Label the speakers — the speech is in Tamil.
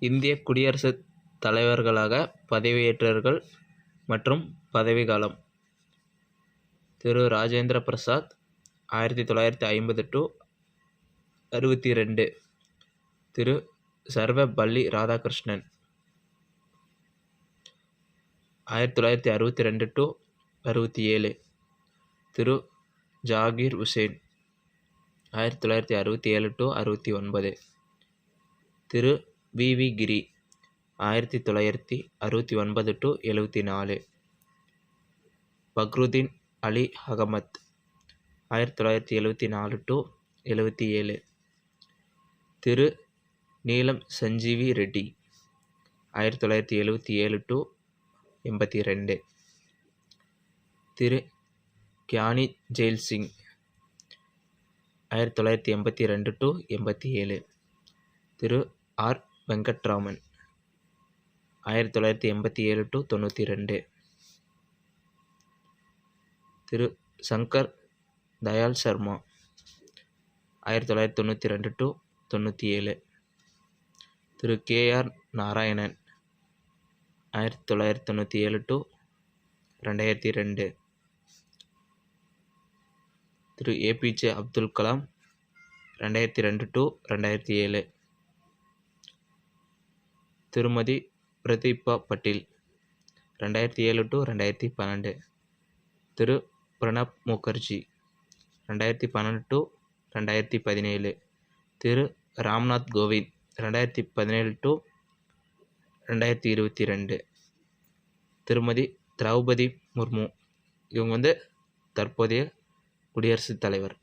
Speaker 1: இந்திய குடியரசுத் தலைவர்களாக பதவியேற்றவர்கள் மற்றும் பதவிக்காலம்: Thiru Rajendra Prasad 1950 to 62, Thiru Sarvepalli Radhakrishnan 1962 to 67, Thiru Zakir Hussain 1967 to 69, Thiru V. Giri 1969 to 74, Fakhruddin Ali Ahmed 1974 to 77, Thiru Neelam Sanjiva Reddy 1977 to 82, Thiru Giani Zail Singh 1982 to 87, Thiru R. Venkataraman 1987 to 92, Thiru Shankar Dayal Sharma 1992 to 97, Thiru K R. Narayanan 1997 to 2002, Thiru A P J. Abdul Kalam 2002 to 2007, திருமதி Pratibha Patil 2007 to 2012, Thiru Pranab Mukherjee 2012 to 2017, Thiru Ramnath Kovind 2017 to 2022, திருமதி திரௌபதி முர்மு. இவங்க தற்போதைய குடியரசுத் தலைவர்.